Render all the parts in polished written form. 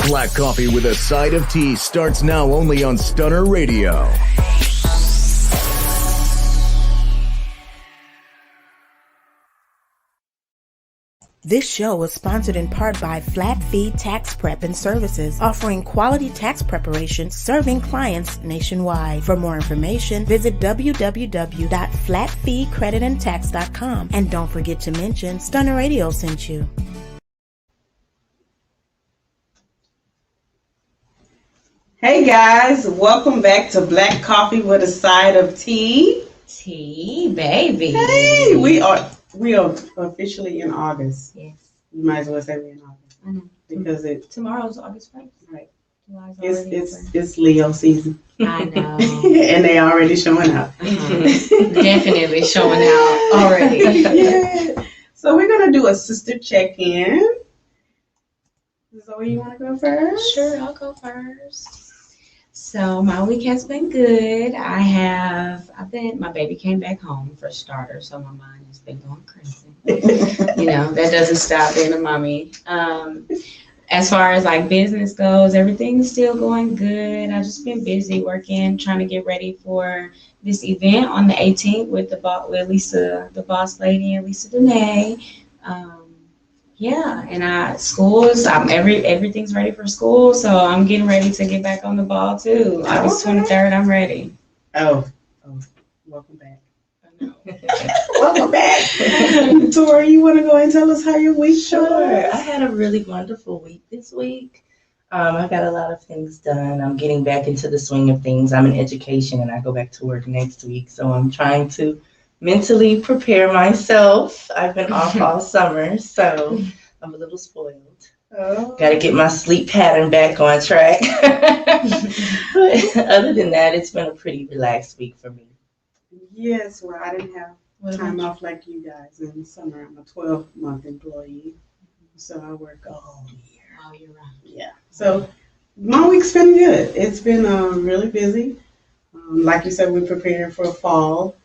Black Coffee with a Side of Tea starts now only on Stunner Radio. This show is sponsored in part by Flat Fee Tax Prep and Services, offering quality tax preparation, serving clients nationwide. For more information, visit www.flatfeecreditandtax.com. And don't forget to mention Stunner Radio sent you. Hey guys, welcome back to Black Coffee with a Side of Tea. Tea, baby. Hey, we are officially in August. Yes. You might as well say we're in August. I know. Because tomorrow's August 1st. Right. July's already over. It's Leo season. I know. And they already showing out. Definitely showing out already. Yeah. So we're gonna do a sister check-in. Zoe, you wanna go first? Sure, I'll go first. So my week has been good. My baby came back home for starters, so my mind has been going crazy. That doesn't stop being a mommy. As far as like business goes, everything's still going good. I've just been busy working, trying to get ready for this event on the 18th with Lisa, the boss lady, and Lisa Dene. Everything's ready for school, so I'm getting ready to get back on the ball too. August 23rd, I'm ready. Oh, welcome back. I know. Welcome back. Tori, you want to go and tell us how your week Sure. was? I had a really wonderful week this week. I got a lot of things done. I'm getting back into the swing of things. I'm in education and I go back to work next week, so I'm trying to mentally prepare myself. I've been off all summer, so I'm a little spoiled. Oh. Got to get my sleep pattern back on track. But other than that, it's been a pretty relaxed week for me. Yes, well, I didn't have time off like you guys in the summer. I'm a 12-month employee, so I work all year. All year round. Yeah. So my week's been good. It's been really busy. Like you said, we're preparing for fall.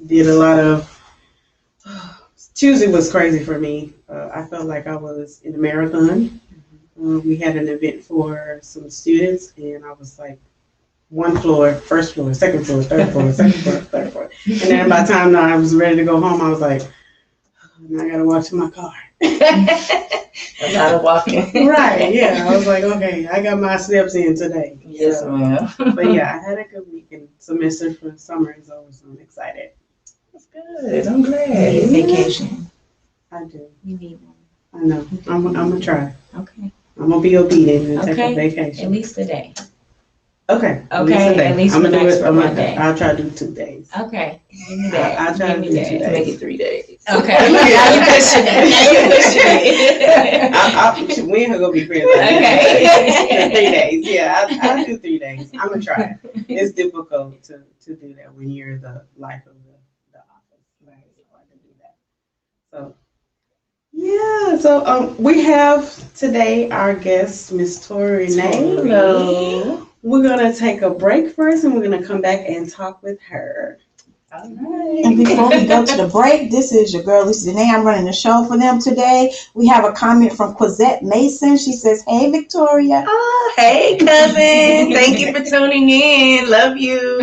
Did a lot of Tuesday was crazy for me. I felt like I was in a marathon. We had an event for some students, and I was like first floor, second floor, third floor, second floor, third floor. And then by the time I was ready to go home, I was like, now I got to walk to my car. A lot of walking. Right, yeah. I was like, okay, I got my steps in today. Yes, ma'am. But yeah, I had a good week, and semester for summer is over, so I'm excited. That's good. I'm glad. You need a vacation. I do. You need one. I know. I'm gonna try. Okay. I'm gonna be obedient and take a vacation. At least a day. Okay. At least I'm for gonna do it. one day. I'll try to do 2 days. Okay. Give me that. I'll try to do 2 days. Make it 3 days. Okay. Now you're pushing it. We ain't gonna be friends. Okay. 3 days. Yeah, I'll do 3 days. I'm gonna try. It's difficult to do that when you're the life of the office. Right. So I can do that. So. Yeah, so we have today our guest, Miss Tori Renee. Hello. We're going to take a break first, and we're going to come back and talk with her. All right. And before we go to the break, this is your girl, Lisa Dene. I'm running the show for them today. We have a comment from Quizette Mason. She says, hey, Victoria. Oh, hey, cousin. Thank you for tuning in. Love you.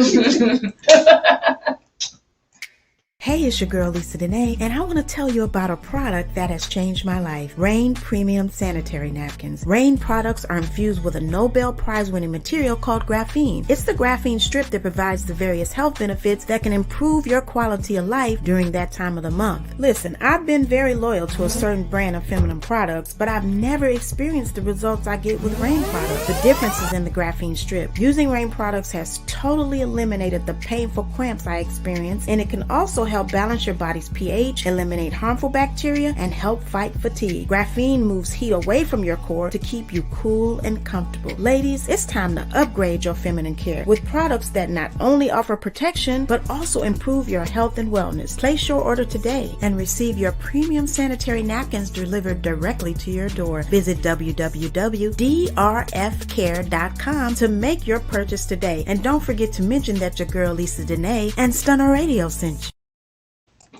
Hey, it's your girl Lisa Dene, and I want to tell you about a product that has changed my life. Rain Premium Sanitary Napkins. Rain products are infused with a Nobel Prize-winning material called graphene. It's the graphene strip that provides the various health benefits that can improve your quality of life during that time of the month. Listen, I've been very loyal to a certain brand of feminine products, but I've never experienced the results I get with Rain products. The difference is in the graphene strip. Using Rain products has totally eliminated the painful cramps I experience, and it can also help balance your body's pH, eliminate harmful bacteria, and help fight fatigue. Graphene moves heat away from your core to keep you cool and comfortable. Ladies, it's time to upgrade your feminine care with products that not only offer protection, but also improve your health and wellness. Place your order today and receive your premium sanitary napkins delivered directly to your door. Visit www.drfcare.com to make your purchase today. And don't forget to mention that your girl Lisa Dene and Stunner Radio sent you.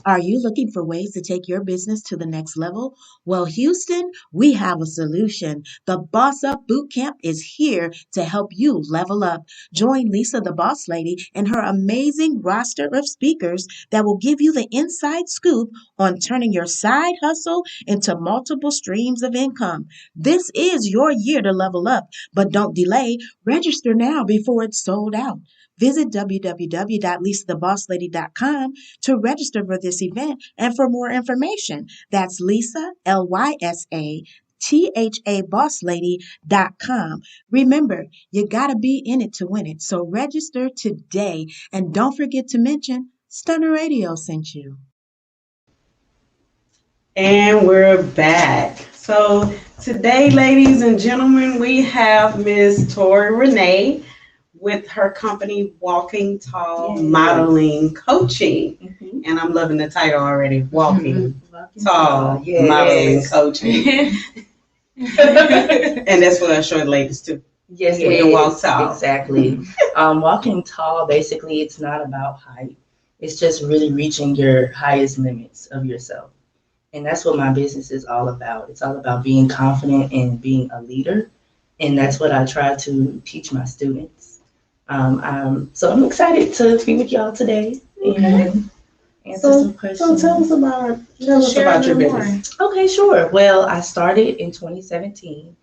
Are you looking for ways to take your business to the next level? Well, Houston, we have a solution. The Boss Up Bootcamp is here to help you level up. Join Lisa the Boss Lady and her amazing roster of speakers that will give you the inside scoop on turning your side hustle into multiple streams of income. This is your year to level up, but don't delay. Register now before it's sold out. Visit www.lisathebosslady.com to register for this event and for more information. That's Lisa, Lysa, bosslady.com. Remember, you got to be in it to win it. So register today and don't forget to mention Stunner Radio sent you. And we're back. So today, ladies and gentlemen, we have Miss Tori Renee with her company Walking Tall Modeling Coaching. And I'm loving the title already, Walking Tall Modeling Coaching. And that's for us short ladies too. Yes, we can walk tall. Exactly. Walking tall, basically, it's not about height. It's just really reaching your highest limits of yourself. And that's what my business is all about. It's all about being confident and being a leader. And that's what I try to teach my students. So I'm excited to be with y'all today and answer some questions. So tell us about your business. Okay, sure. Well, I started in 2017.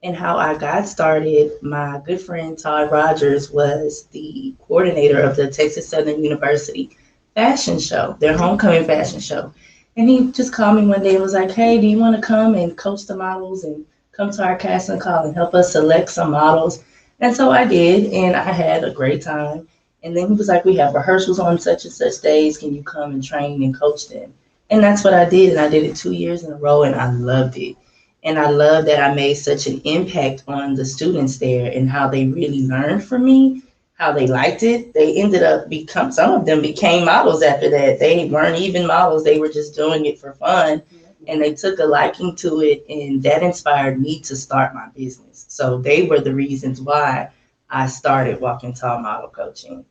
And how I got started, my good friend Todd Rogers was the coordinator of the Texas Southern University fashion show, their homecoming fashion show. And he just called me one day and was like, hey, do you want to come and coach the models and come to our casting call and help us select some models? And so I did, and I had a great time. And then he was like, we have rehearsals on such and such days. Can you come and train and coach them? And that's what I did. And I did it 2 years in a row, and I loved it. And I love that I made such an impact on the students there and how they really learned from me, how they liked it. They ended up some of them became models after that. They weren't even models. They were just doing it for fun. And they took a liking to it. And that inspired me to start my business. So they were the reasons why I started Walking Tall Model Coaching.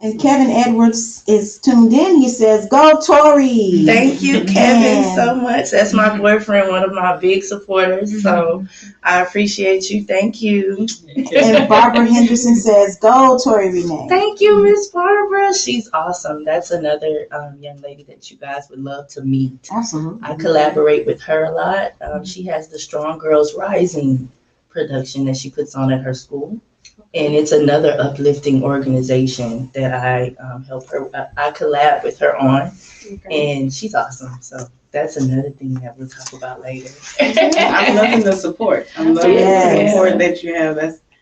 And Kevin Edwards is tuned in. He says, go Tori. Thank you, Kevin, so much. That's my boyfriend, one of my big supporters. So I appreciate you. Thank you. And Barbara Henderson says, go Tori Renee. Thank you, Miss Barbara. She's awesome. That's another young lady that you guys would love to meet. Absolutely. I collaborate with her a lot. She has the Strong Girls Rising production that she puts on at her school. And it's another uplifting organization that I help her. I collab with her on, and she's awesome. So that's another thing that we'll talk about later. I'm loving the support. I'm loving the support that you have.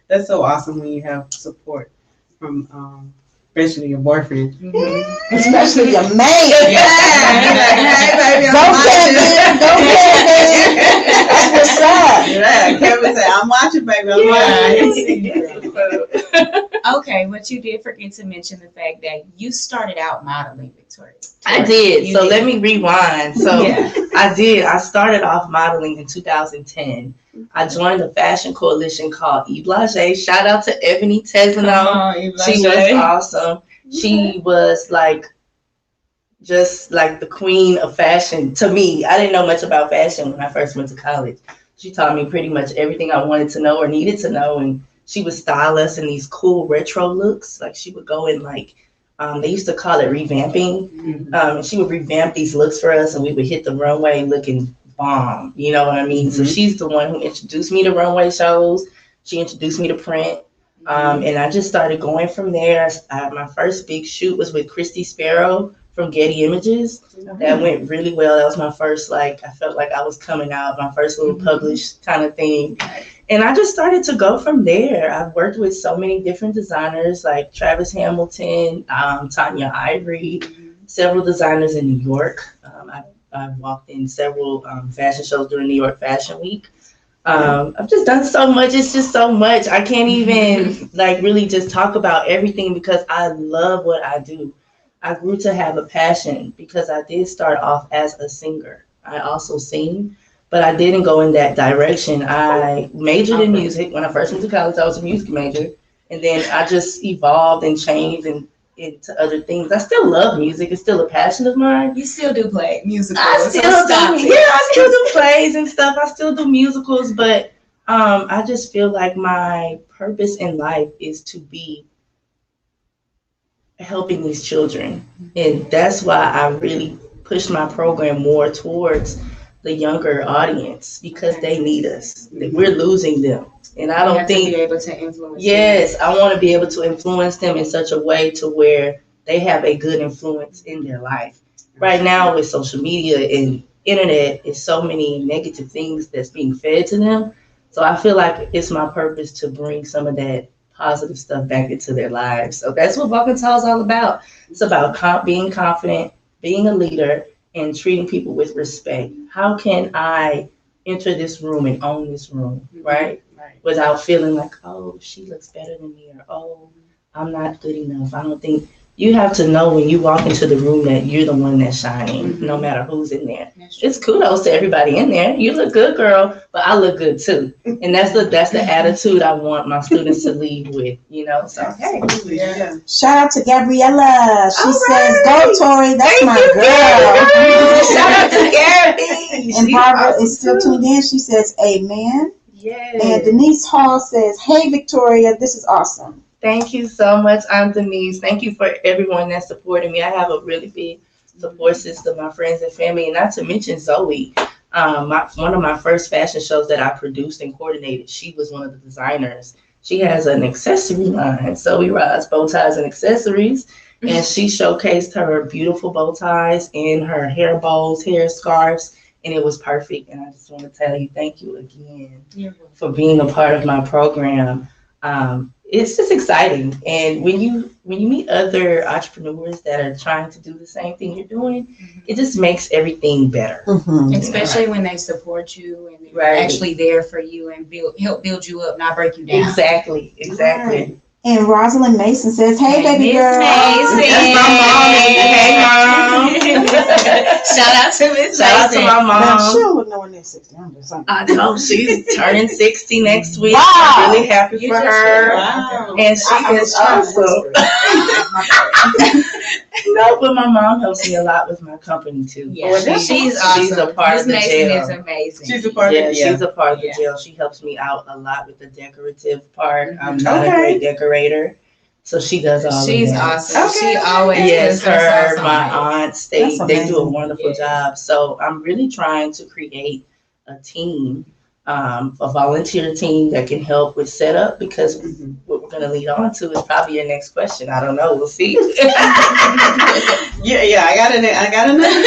That's so awesome when you have support from especially your boyfriend. Especially your man. Hey, baby, Go Kevin. That's what's up. Yeah, Kevin said, I'm watching, baby. I'm watching. Okay, but you did forget to mention the fact that you started out modeling, Victoria. I did. You So did. let me rewind. So I did. I started off modeling in 2010. I joined a fashion coalition called E Blage. Shout out to Ebony Tesano. She was awesome. She was just like the queen of fashion to me. I didn't know much about fashion when I first went to college. She taught me pretty much everything I wanted to know or needed to know. And she would style us in these cool retro looks. Like she would go in they used to call it revamping. And she would revamp these looks for us and we would hit the runway looking bomb. You know what I mean? So she's the one who introduced me to runway shows. She introduced me to print. And I just started going from there. My first big shoot was with Christy Sparrow from Getty Images. That went really well. That was my first, I felt like I was coming out, my first little published kind of thing. And I just started to go from there. I've worked with so many different designers like Travis Hamilton, Tanya Ivory, several designers in New York. I've walked in several fashion shows during New York Fashion Week. I've just done so much. It's just so much. I can't even really just talk about everything because I love what I do. I grew to have a passion because I did start off as a singer. I also sing, but I didn't go in that direction. I majored in music. When I first went to college, I was a music major. And then I just evolved and changed and into other things. I still love music. It's still a passion of mine. You still do play musicals. I still do plays and stuff. I still do musicals, but I just feel like my purpose in life is to be helping these children. And that's why I really push my program more towards the younger audience, because they need us. We're losing them. And I don't think to be able to influence yes, I want to be able to influence them in such a way to where they have a good influence in their life. Right now with social media and internet, it's so many negative things that's being fed to them. So I feel like it's my purpose to bring some of that positive stuff back into their lives. So that's what Walk and Tall is all about. It's about being confident, being a leader, and treating people with respect. How can I enter this room and own this room, right? Without feeling like, oh, she looks better than me, or oh, I'm not good enough. I don't think you have to know when you walk into the room that you're the one that's shining, no matter who's in there. It's kudos to everybody in there. You look good, girl, but I look good too. And that's the attitude I want my students to leave with, you know. So hey, Yeah. Shout out to Gabriella. She All says, right. "Go, Tori. That's thank my you, girl." Gabby. Shout out to Gabby. And She's Barbara awesome is still too. tuned in. She says, "Amen." Yes. And Denise Hall says, "Hey, Victoria, this is awesome." Thank you so much. I'm Denise. Thank you for everyone that's supporting me. I have a really big support system, my friends and family, and not to mention Zoe. One of my first fashion shows that I produced and coordinated, she was one of the designers. She has an accessory line, Zoe Rods Bow Ties and Accessories, and she showcased her beautiful bow ties and her hair bows, hair scarves, and it was perfect. And I just want to tell you, thank you again for being a part of my program. It's just exciting, and when you meet other entrepreneurs that are trying to do the same thing you're doing, it just makes everything better. Especially when they support you and they're Right. actually there for you and help build you up, not break you down. Exactly. Right. And Rosalind Mason says, "Hey, baby Miss girl." Mason. That's my mom. Hey, mom. Shout out to Miss Shout out to Mason. my Now, she mom. don't look nowhere near 60. I'm just saying. I know she's turning 60 next week. Wow. I'm really happy You for just her. should. Wow. And she I is was trying to awesome. whisper. No, but my mom helps me a lot with my company too. Yeah, she's awesome. She's a part Miss of the Mason jail. is amazing. She's a part Yeah, of it. she's a part of the Yeah. jail. She helps me out a lot with the decorative part. I'm Mhm. not a Okay. great decorator, so she does all She's of that. awesome. Okay. She always Yes, puts her her, sauce my on it. aunts, they That's do a amazing. wonderful Yes. job. So I'm really trying to create a team, a volunteer team that can help with setup, because Mhm. what we're going to lead on to is probably your next question. I don't know. We'll see. Yeah, I got another.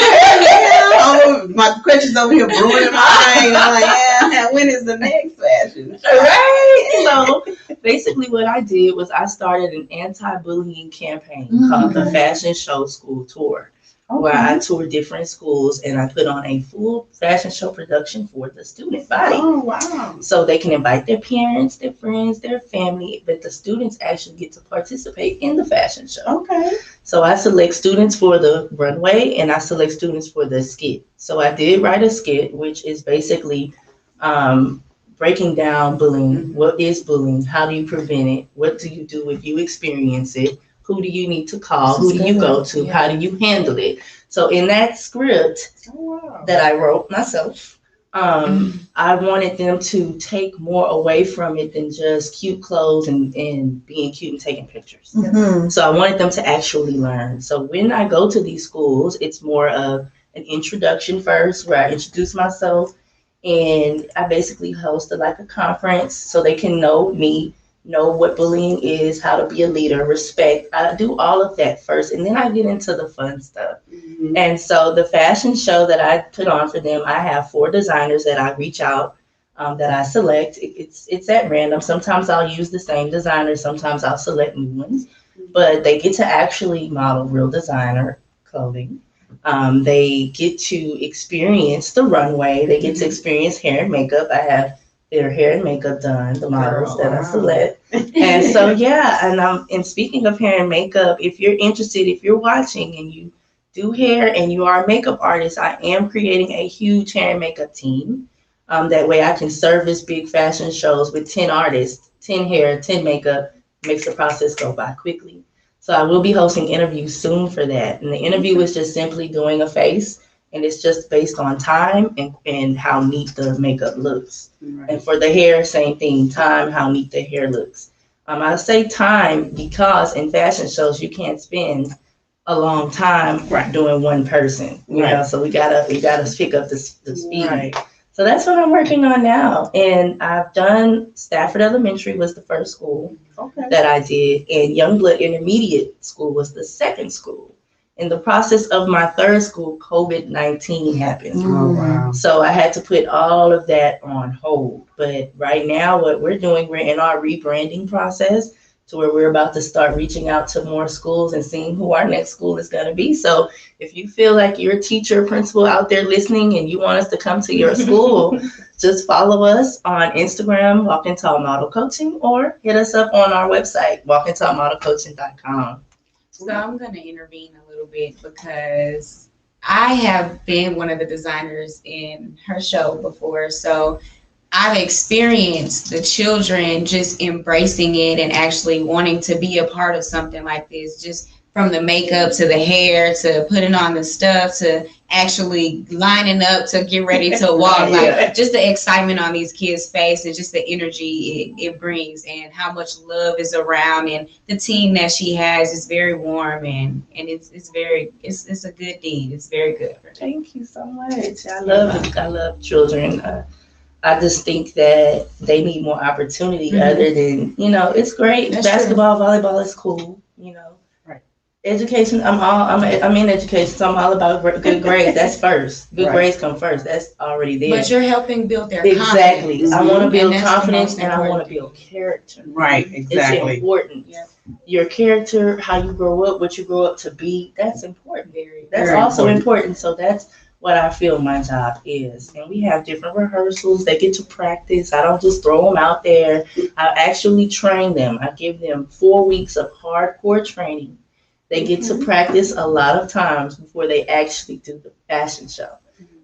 Oh, my questions over here brewing in my brain. I'm like, yeah, when is the next fashion? Right. So basically what I did was I started an anti-bullying campaign called the Fashion Show School Tour, where I tour different schools and I put on a full fashion show production for the student body. Oh, wow. So they can invite their parents, their friends, their family, but the students actually get to participate in the fashion show. Okay. So I select students for the runway and I select students for the skit. So I did write a skit, which is basically breaking down bullying. What is bullying? How do you prevent it? What do you do if you experience it? Who do you need to call? Who do you go to? How do you handle it? So in that script Oh, wow. that I wrote myself, I wanted them to take more away from it than just cute clothes and being cute and taking pictures. Mhm. So I wanted them to actually learn. So when I go to these schools, it's more of an introduction first, where I introduce myself, and I basically host like a conference so they can know me, know what bullying is, how to be a leader, respect. I do all of that first, and then I get into the fun stuff. Mhm. And so the fashion show that I put on for them, I have 4 designers that I reach out, that I select. It's at random. Sometimes I'll use the same designer. Sometimes I'll select new ones. But they get to actually model real designer clothing. They get to experience the runway. They get to experience hair and makeup. I have their hair and makeup done, the models that I select. And so, yeah, and speaking of hair and makeup, if you're interested, if you're watching and you do hair and you are a makeup artist, I am creating a huge hair and makeup team. That way I can service big fashion shows with 10 artists, 10 hair, 10 makeup, makes the process go by quickly. So I will be hosting interviews soon for that. And the interview is just simply doing a face, and it's just based on time and how neat the makeup looks. Right. And for the hair, same thing, time, how neat the hair looks. I say time because in fashion shows, you can't spend a long time doing one person, you know, so we gotta pick up the speed. Right. So that's what I'm working on now. And I've done Stafford Elementary was the first school that I did, and Youngblood Intermediate School was the second school. In the process of my third school, COVID-19 happened. Oh, wow. So I had to put all of that on hold. But right now, what we're doing, we're in our rebranding process to where we're about to start reaching out to more schools and seeing who our next school is going to be. So if you feel like you're a teacher or principal out there listening and you want us to come to your school, just follow us on Instagram, Walking Tall Model Coaching, or hit us up on our website, walkingtallmodelcoaching.com. So I'm going to intervene a little bit because I have been one of the designers in her show before. So I've experienced the children just embracing it and actually wanting to be a part of something like this, just from the makeup to the hair to putting on the stuff to actually lining up to get ready to walk. Like just the excitement on these kids' face and just the energy it brings and how much love is around, and the team that she has is very warm and it's a good deed. It's very good. Thank you so much. I love children. I just think that they need more opportunity other than, it's great. That's Basketball, volleyball is cool, Right. Education, I'm in education, so I'm all about good grades. That's first. Good grades come first. That's already there. But you're helping build their Exactly. confidence. I want to build And that's the confidence most and I want important to build character. Right, It's exactly. important. Yeah. Your character, how you grow up, what you grow up to be, that's important. That's Very also important. important. So that's what I feel my job is. And we have different rehearsals. They get to practice. I don't just throw them out there. I actually train them. I give them 4 weeks of hardcore training. They get to practice a lot of times before they actually do the fashion show.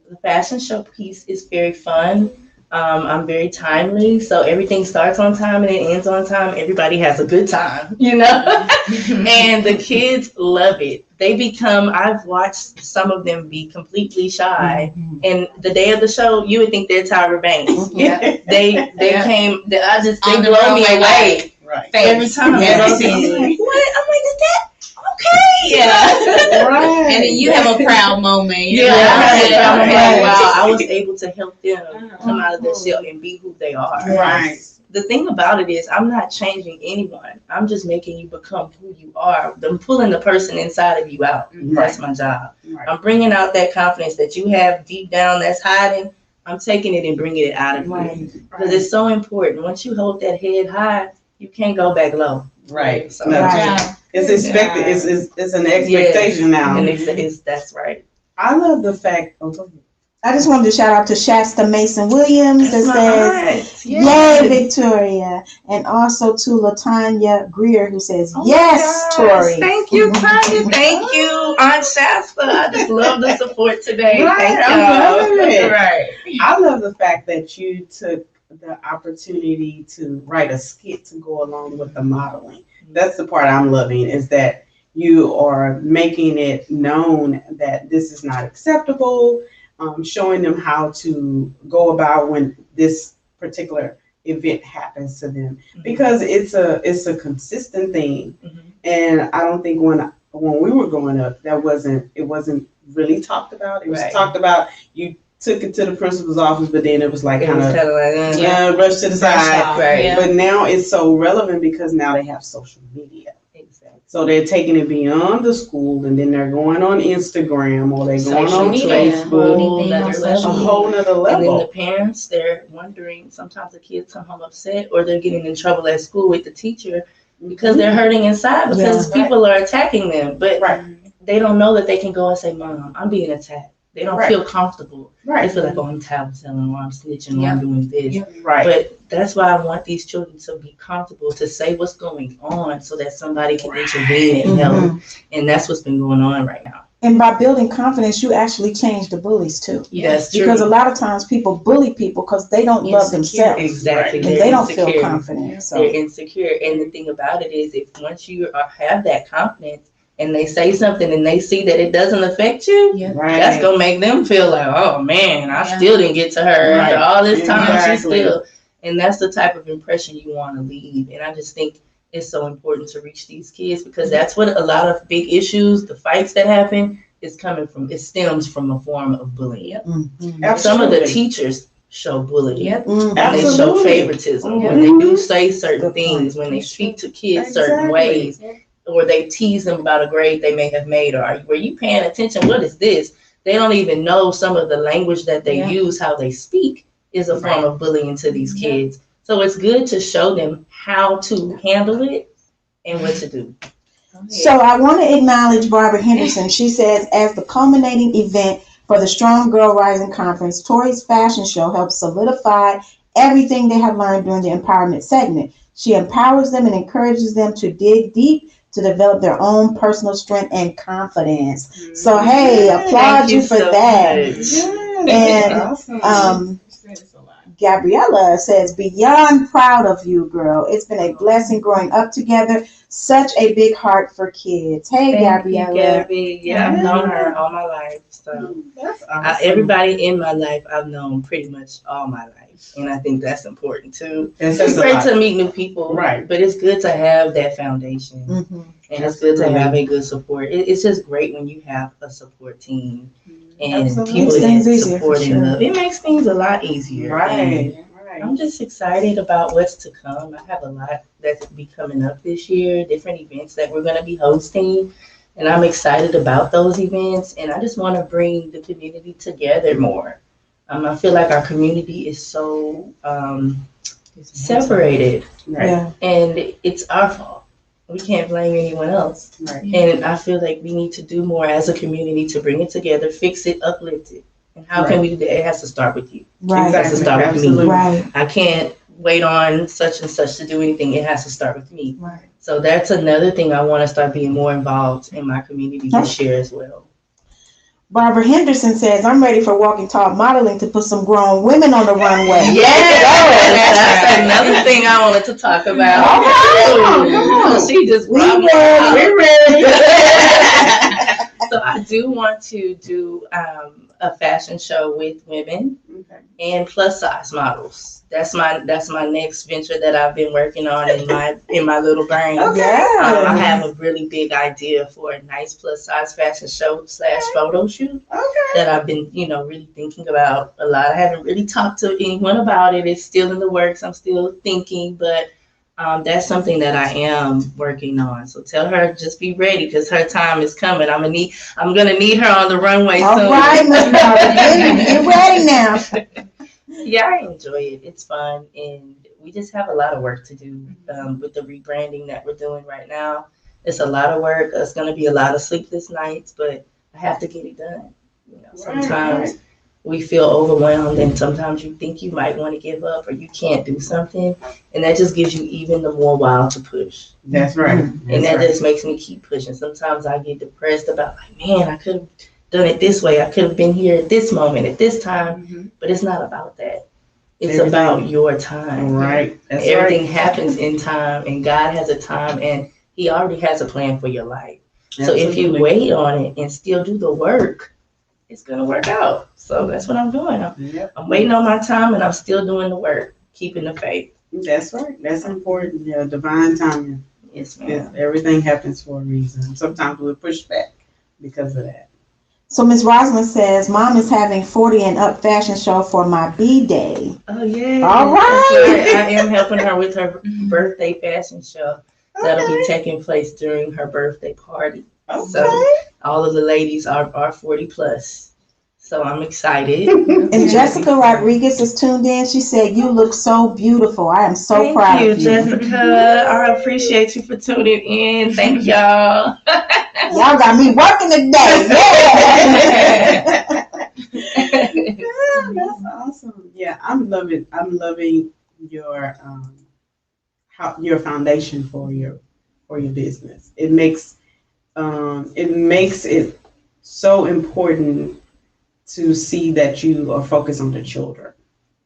The fashion show piece is very fun. I'm very timely, so everything starts on time and it ends on time. Everybody has a good time, and the kids love it. I've watched some of them be completely shy, and the day of the show, you would think they're Tyra Banks. Yeah. They came, they On the blow me runway, away Right. every time. Yeah. I'm like, what? I'm like, is that okay? Yeah. Right. And then you have a proud moment. Yeah, I'm like, wow, I was able to help them come out of their shell and be who they are. Right. The thing about it is I'm not changing anyone. I'm just making you become who you are. I'm pulling the person inside of you out. That's my job. Right. I'm bringing out that confidence that you have deep down that's hiding. I'm taking it and bringing it out of you. Because it's so important. Once you hold that head high, you can't go back low. Right. So, No, Yeah. It's expected. It's an expectation now. And that's right. I love the fact. Oh, go ahead. I just wanted to shout out to Shasta Mason Williams that says, Yes. "Yay, Victoria," and also to Latanya Greer who says, Oh "Yes, my gosh. Tori." Thank you, Tanya. Thank you, Aunt Shasta. I just love the support today. Right, Thank I'm y'all. loving it. Right. I love the fact that you took the opportunity to write a skit to go along with the modeling. That's the part I'm loving, is that you are making it known that this is not acceptable, showing them how to go about when this particular event happens to them, because it's a consistent thing. And I don't think when we were growing up, it wasn't really talked about. It was Right. talked about. You took it to the principal's office, but then it was like It was kind kind of of like, rush to the side. Right. Yeah. But now it's so relevant because now they have social media. Exactly. So they're taking it beyond the school, and then they're going on Instagram or they're going Social on media. Facebook. Anything on Another social A level. media. whole nother And then the level. parents, they're wondering, sometimes the kids come home upset or they're getting in trouble at school with the teacher because they're hurting inside because Yeah. people are attacking them. But Right. they don't know that they can go and say, "Mom, I'm being attacked." They don't Right. feel comfortable. They Right. feel like, "Oh, I'm tattling, or I'm snitching, or Yeah. I'm doing this." Yeah. Right. But that's why I want these children to be comfortable to say what's going on so that somebody can intervene and help. And that's what's been going on right now. And by building confidence, you actually change the bullies too. Yes, Because a lot of times people bully people because they don't love themselves. Exactly. And They're they don't feel insecure. confident. So. They're insecure. And the thing about it is, if once you have that confidence and they say something and they see that it doesn't affect you, that's going to make them feel like, oh man, I still didn't get to her after all this time. She's still. And that's the type of impression you want to leave. And I just think it's so important to reach these kids because that's what a lot of big issues, the fights that happen, is coming from. It stems from a form of bullying. Mm-hmm. Some of the teachers show bullying. Mm-hmm. And they show favoritism when they do say certain things, when they speak to kids certain ways, or they tease them about a grade they may have made, or were you paying attention? What is this? They don't even know some of the language that they use, how they speak is a form of bullying to these kids. So it's good to show them how to handle it and what to do. So I want to acknowledge Barbara Henderson. She says, as the culminating event for the Strong Girl Rising Conference, Tori's fashion show helps solidify everything they have learned during the empowerment segment. She empowers them and encourages them to dig deep to develop their own personal strength and confidence. So, hey, applaud you for that. And Gabriella says, beyond proud of you, girl. It's been a blessing growing up together. Such a big heart for kids. Hey, Gabriella. Gabby. Yeah, I've known her all my life. So That's awesome. Everybody in my life, I've known pretty much all my life. And I think that's important too. That's It's a great lot. to meet new people. Right. But it's good to have that foundation. Mm-hmm. And it's good to have a good support. It's just great when you have a support team and Absolutely. people Makes things that easier, support for and sure. love. It makes things a lot easier. And Right. I'm just excited about what's to come. I have a lot that's be coming up this year, different events that we're going to be hosting. And I'm excited about those events. And I just want to bring the community together more. I feel like our community is so separated. Right. Yeah. And it's our fault. We can't blame anyone else. Right. And I feel like we need to do more as a community to bring it together, fix it, uplift it. And how can we do that? It has to start with you. Right. It has to start with me. Absolutely. Right. I can't wait on such and such to do anything. It has to start with me. Right. So that's another thing I want to start being more involved in my community this year as well. Barbara Henderson says, I'm ready for Walking Tall Modeling to put some grown women on the runway. Yes, that's another thing I wanted to talk about. All right, come on. So she just We brought me ready. out. We ready. So I do want to do a fashion show with women Okay. and plus size models. That's my next venture that I've been working on in my little brain. Yeah. I have a really big idea for a nice plus size fashion show / photo shoot that I've been, really thinking about a lot. I haven't really talked to anyone about it. It's still in the works. I'm still thinking, but that's something that I am working on. So tell her just be ready because her time is coming. I'm gonna need her on the runway soon. All right, Miss Barbara, get ready now. Yeah, I enjoy it. It's fun, and we just have a lot of work to do with the rebranding that we're doing right now. It's a lot of work. It's going to be a lot of sleepless nights, but I have to get it done. Sometimes we feel overwhelmed, and sometimes you think you might want to give up or you can't do something, and that just gives you even the more will to push. That's right. And that just makes me keep pushing. Sometimes I get depressed about, man, I could have done it this way. I could have been here at this moment, at this time, but it's not about that. It's about your time. Right. That's Everything happens in time, and God has a time, and He already has a plan for your life. So if you wait on it and still do the work, it's going to work out. So that's what I'm doing. I'm waiting on my time, and I'm still doing the work, keeping the faith. That's right. That's important. Yeah, divine timing. Yes, ma'am. Everything happens for a reason. Sometimes we're pushed back because of that. So Miss Rosalind says, Mom is having 40 and up fashion show for my B-Day. Oh, yeah. All right. I am helping her with her birthday fashion show. That'll be taking place during her birthday party. Okay. So all of the ladies are 40 plus. So I'm excited. And Jessica Rodriguez is tuned in. She said, you look so beautiful. I am so proud Thank you, of you. Jessica. I appreciate you for tuning in. Thank y'all. Y'all got me working today. Yeah. That's awesome. Yeah, I'm loving your your foundation for your business. It makes it so important to see that you are focused on the children.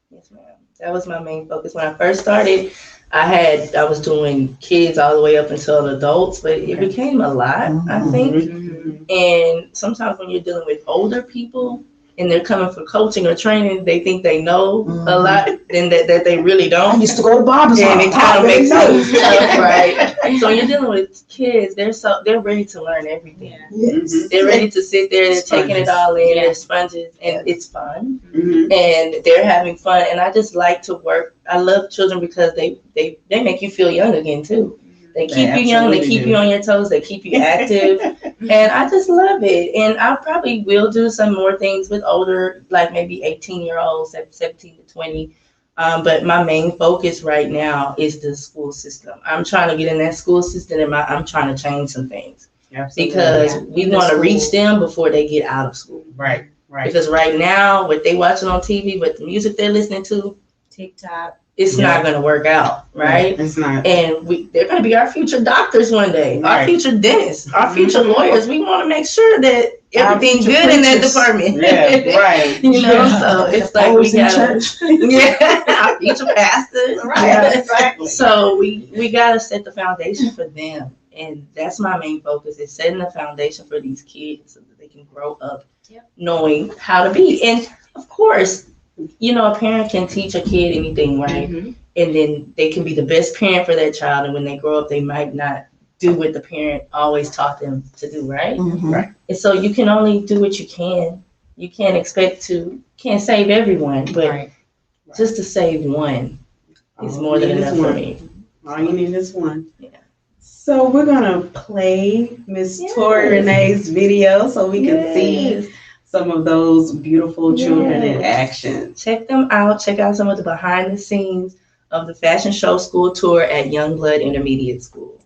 Yes, ma'am. That was my main focus. When I first started, I was doing kids all the way up until adults, but it became a lot, I think. Mhm. And sometimes when you're dealing with older people and they're coming for coaching or training, they think they know a lot and that they really I don't. used to go to barbers. And it kind of makes sense. things tough, right? So when you're dealing with kids, they're ready to learn everything. Yeah. Mhm. They're ready to sit there, they're taking it all in, Yeah. they're sponges, and it's fun. Mhm. And they're having fun. And I just like to work. I love children because they make you feel young again too. They keep you young, they absolutely keep do. you on your toes, they keep you active. And I just love it. And I probably will do some more things with older, like maybe 18-year-olds, 17 to 20. But my main focus right now is the school system. I'm trying to get in that school system and I'm trying to change some things. Absolutely. Because Yeah. we In the want to reach school. them before they get out of school. Right. Because right now, what they watching on TV, what the music they're listening to, TikTok. it's Yeah. not going to work out, right? It's not. And they're going to be our future doctors one day, our Right. future dentists, our future Mhm. lawyers. We want to make sure that Our everything's future good in that preachers. department. Yeah, right. You know, Yeah. so it's like we Those in got church. yeah, our future pastors, right? Yeah, exactly. So we got to set the foundation for them, and that's my main focus is setting the foundation for these kids so that they can grow up Yep. knowing how to be. And of course, you know, a parent can teach a kid anything, right? Mhm. And then they can be the best parent for their child, and when they grow up, they might not do what the parent always taught them to do, right? Mhm. And so you can only do what you can. You can't can't save everyone, but Right. just to save one is All more you than need is enough for one. me. All you need is one. Yeah. So we're gonna play Miss Yes. Tori Renee's video so we can see Yes. some of those beautiful children in Yes. action. Check them out. Check out some of the behind the scenes of the fashion show school tour at Youngblood Intermediate School.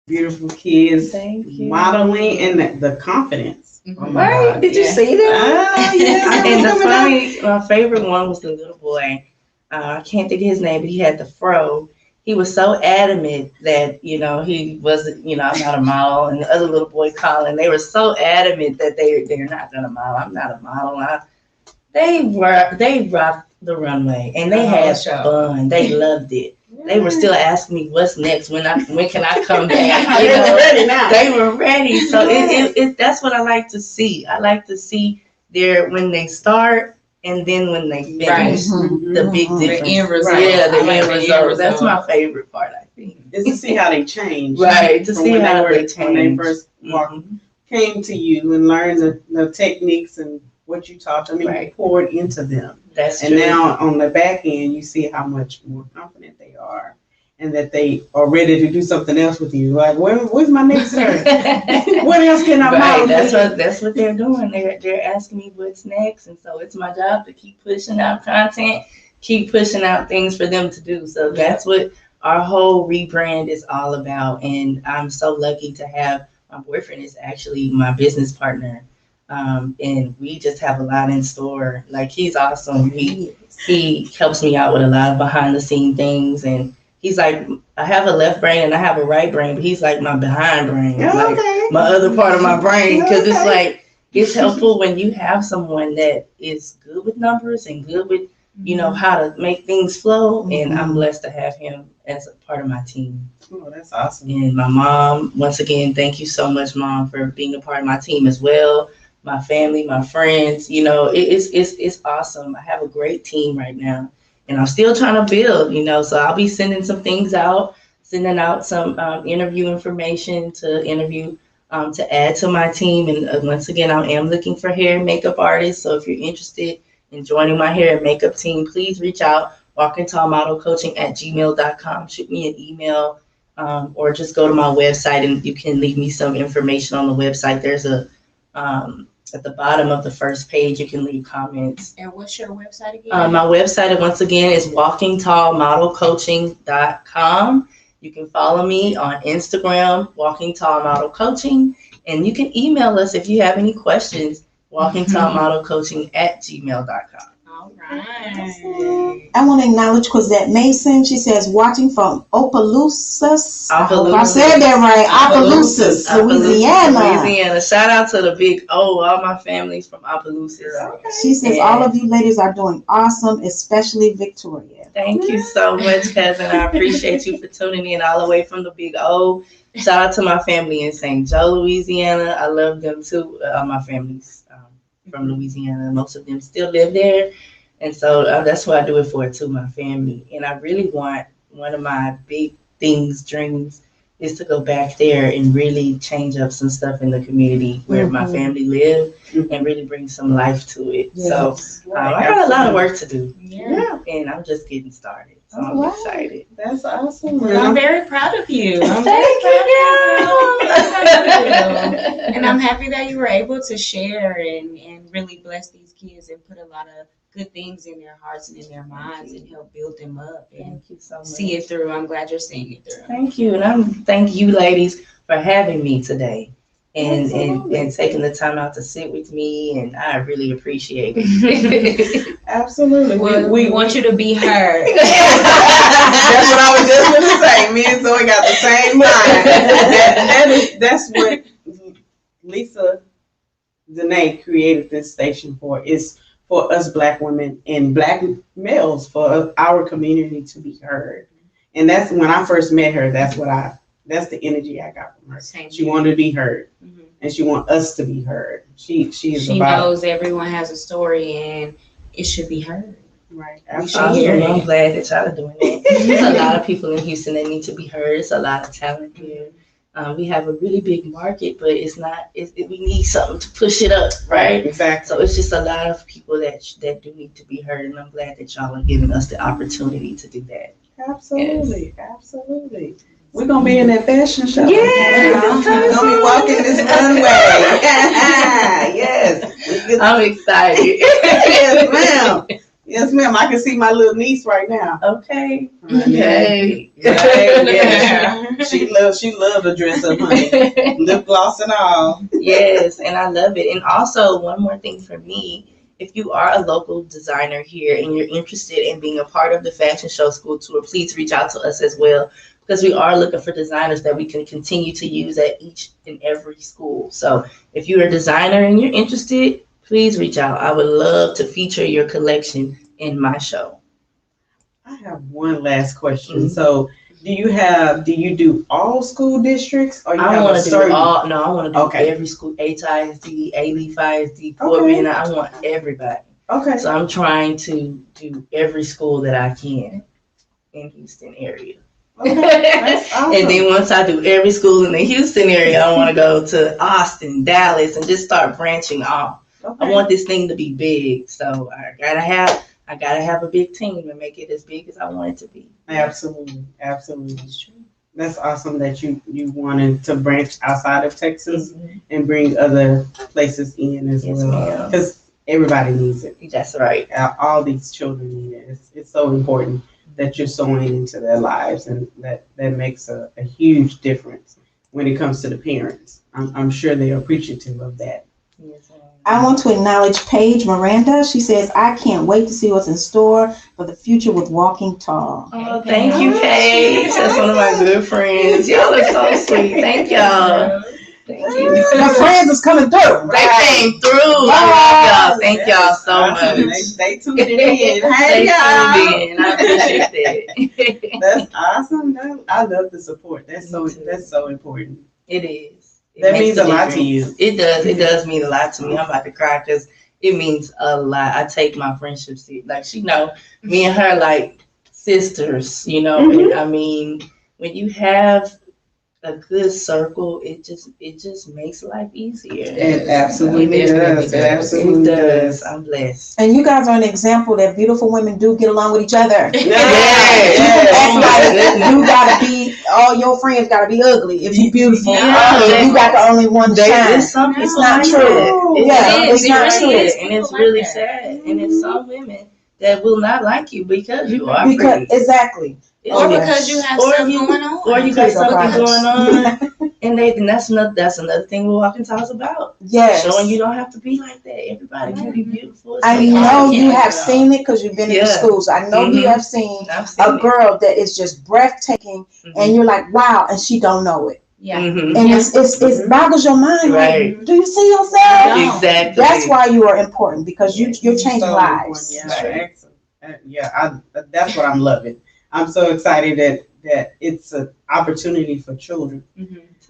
Beautiful kids, Thank you. modeling, and the confidence. Mhm. Oh my Right? God. Did you Yeah. see that? Oh, yeah. And the funny, my favorite one was the little boy. I can't think of his name, but he had the fro. He was so adamant that, he wasn't, I'm not a model. And the other little boy, Colin, they were so adamant that they're not going to model. I'm not a model. They rocked the runway and they had fun. They loved it. They were still asking me what's next, when can I come back? They were ready now. They were ready. So it that's what I like to see. I like to see when they start and then when they finish, Mhm. the big Mhm. difference. The end result. Yeah, the I like end the end result. That's result. my favorite part, I think. Is to see how they change. Right, to from see when how they when they change. first walked, Mhm. came to you and learned the techniques and what you taught them, and you Right. poured into them. That's And true. now on the back end, you see how much more confident they are, and that they are ready to do something else with you. Like, where's my next turn? What else can I model? Right, that's what they're doing. They're asking me what's next, and so it's my job to keep pushing out content, keep pushing out things for them to do. So that's what our whole rebrand is all about. And I'm so lucky to have my boyfriend is actually my business partner, and we just have a lot in store. Like, he's awesome. He helps me out with a lot of behind the scene things, and he's like, I have a left brain and I have a right brain, but he's like my behind brain, like my other part of my brain, because it's like, it's helpful when you have someone that is good with numbers and good with, how to make things flow. And I'm blessed to have him as a part of my team. Oh, that's awesome. And my mom, once again, thank you so much, Mom, for being a part of my team as well. My family, my friends, it's awesome. I have a great team right now. And I'm still trying to build, so I'll be sending some things out, sending out some interview information to add to my team. And once again, I am looking for hair and makeup artists. So if you're interested in joining my hair and makeup team, please reach out, walkingtallmodelcoaching@gmail.com. Shoot me an email, or just go to my website and you can leave me some information on the website. There's at the bottom of the first page, you can leave comments. And what's your website again? My website, once again, is walkingtallmodelcoaching.com. You can follow me on Instagram, Walking Tall Model Coaching, and you can email us if you have any questions, walkingtallmodelcoaching@gmail.com. All right. I want to acknowledge Cosette Mason. She says, watching from Opelousas. I hope I Opelousas. said that right. Opelousas, Louisiana. Louisiana. Shout out to the big O. All my family's from Opelousas. She says, all of you ladies are doing awesome, especially Victoria. Thank you so much, cousin. I appreciate you for tuning in all the way from the big O. Shout out to my family in St. Joe, Louisiana. I love them too. My family's from Louisiana. Most of them still live there. And so that's what I do it for, too, my family. And I really want, one of my big dreams is to go back there and really change up some stuff in the community where my family live and really bring some life to it. Yes. So I got a lot of work to do. Yeah. And I'm just getting started. So I'm Wow. excited. That's awesome. Well, I'm very proud of you. I'm Thank very you, proud of you. And I'm happy that you were able to share and really bless these kids and put a lot of good things in their hearts and in their minds and help build them up and Thank you so much. see it through. I'm glad you're seeing it through. Thank you. And thank you, ladies, for having me today and taking the time out to sit with me. And I really appreciate it. Absolutely. We want you to be heard. That's what I was just going to say. Me and Zoe got the same mind. That's what Lisa Danae created this station for. Is for us Black women and Black males, for our community to be heard. And that's when I first met her. That's the energy I got from her. She wanted to be heard, and she wants us to be heard. She knows everyone has a story and it should be heard. Right. I'm glad that y'all are doing that. There's a lot of people in Houston that need to be heard. It's a lot of talent here. We have a really big market, but we need something to push it up, right? Exactly. So it's just a lot of people that do need to be heard, and I'm glad that y'all are giving us the opportunity to do that. Absolutely, absolutely. We're gonna be in that fashion show. Yeah, we're gonna be walking this runway. Yes, we're I'm excited. Yes, ma'am. Yes, ma'am. I can see my little niece right now. Okay. Honey. Okay. Yeah. She loves to dress up, honey. Lip gloss and all. Yes, and I love it. And also, one more thing for me, if you are a local designer here and you're interested in being a part of the fashion show school tour, please reach out to us as well, because we are looking for designers that we can continue to use at each and every school. So if you're a designer and you're interested, please reach out. I would love to feature your collection in my show. I have one last question. Mhm. So, do you do all school districts, or you I have want a to do certain? all. No, I want to do Okay. every school. HISD, A-Leaf ISD, Fort Benning. I want everybody. Okay. So I'm trying to do every school that I can in Houston area. Okay. That's awesome. And then once I do every school in the Houston area, I want to go to Austin, Dallas, and just start branching off. Okay. I want this thing to be big, so I gotta have a big team and make it as big as I want it to be. Absolutely. That's awesome that you wanted to branch outside of Texas and bring other places in as Yes, well, ma'am. because everybody needs it. That's right. All these children need it. It's so important that you're sowing into their lives, and that makes a huge difference when it comes to the parents. I'm sure they are appreciative of that. Yes, ma'am. I want to acknowledge Paige Miranda. She says, I can't wait to see what's in store for the future with Walking Tall. Oh, thank you, Paige. That's one of my good friends. Y'all are so sweet. Thank y'all. Thank you. My friends is coming through. They came through. I love y'all. Thank y'all so much. They tuned in. Hey, They y'all. tuned in. I appreciate that. That's awesome. I love the support. That's so important. It is. It That makes means a a lot to difference. you. It does. It does mean a lot to me. I'm about to cry because it means a lot. I take my friendship serious. Like, she know me and her like sisters, you know. Mhm. And I mean, when you have a good circle, it just makes life easier. It absolutely It definitely does. does. It absolutely does. I'm blessed. And you guys are an example that beautiful women do get along with each other. Yeah. Act Oh my like goodness. you gotta be, all your friends gotta be ugly if you beautiful. Yeah. You got the only one to shine. It's something. It's not like true. that. Yeah, it's it's not like true. that. And it's People really like that. sad. And it's some women that will not like you because you are Because pretty. exactly. Or Yeah. because you have Or something you- going on. Or you got Please don't something cry. going on, and that's another thing what Walking Tall is about. Yes. Showing you don't have to be like that. Everybody can be beautiful. It's I okay. know you Yeah. have seen it because you've been in the Yeah. schools. I know you Mhm. have seen I've seen a it. girl that is just breathtaking, and you're like, wow, and she don't know it. Yeah. Mhm. And it boggles your mind. Right. Like, do you see yourself? No. Exactly. That's why you are important, because you're changing So lives. important. Yeah, excellent. That's what I'm loving. I'm so excited that it's an opportunity for children,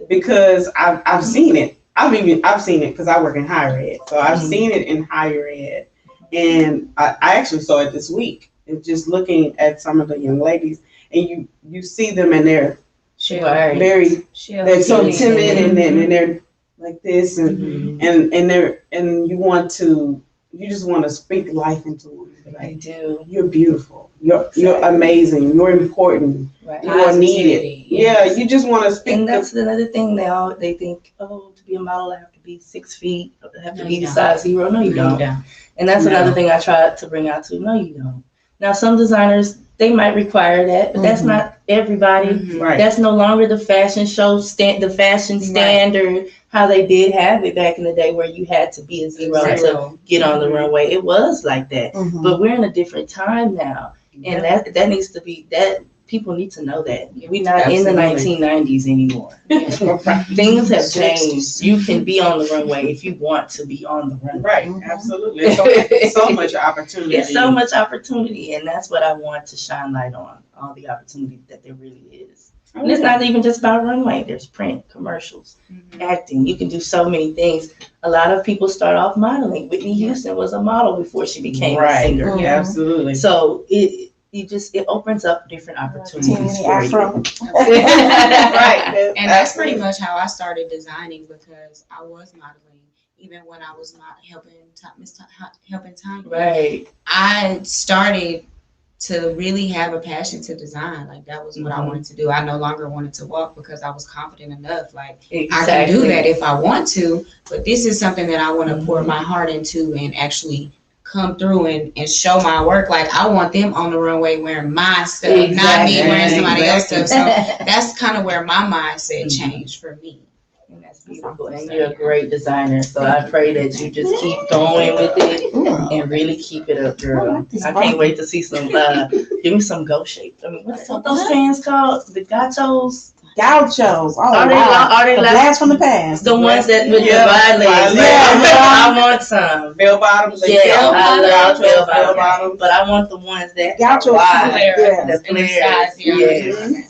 because I've seen it. I've seen it because I work in higher ed, so I've seen it in higher ed, and I actually saw it this week. And just looking at some of the young ladies, and you see them, and they're Right. they're so timid, and they're like this, Mhm. and you just want to speak life into them. I Like, do. you're beautiful. You're amazing. You're important. Right. You are needed. Positivity, Yeah, yes. you just want to speak. And that's another thing they think, oh, to be a model I have to be 6 feet, I have to No, be you the don't. size 0. No, you don't. And that's No. another thing I try to bring out too. No, you don't. Now, some designers, they might require that, but that's Mhm. not everybody. Mhm. Right. That's no longer the fashion show, the fashion standard, how they did have it back in the day where you had to be a 0 to Zero. get on the runway. It was like that. Mhm. But we're in a different time now. And that needs to be, that people need to know that. We're not in the Absolutely. 1990s anymore. Things have changed. You can be on the runway if you want to be on the runway. Right. Absolutely. It's so much opportunity. It's so much opportunity, and that's what I want to shine light on, all the opportunity that there really is. And it's not even just about runway. There's print, commercials, acting. You can do so many things. A lot of people start off modeling. Whitney Houston was a model before she became a Right. singer. Mhm. Absolutely. So it opens up different opportunities Teeny for afro. you. Right. And that's pretty much how I started designing, because I was modeling even when I was not helping Tanya. Right. I started to really have a passion to design. Like that was what I wanted to do. I no longer wanted to walk because I was confident enough. Like I can do that if I want to, but this is something that I want to pour my heart into and actually come through and show my work. Like I want them on the runway wearing my stuff, not me wearing somebody else's stuff. So that's kind of where my mindset changed for me. And that's beautiful. And you're a great designer. So I pray that you just keep going with it and really keep it up, girl. I can't wait to see some, give me some Go Shape. I mean, what's those fans called? The Gauchos? Gauchos. Oh, Are they the blast from the past. The ones that with the wide legs. I want some. Bell bottoms. Yeah, I love bell bottoms. But I want the ones that Gauchos. the flares. Yeah.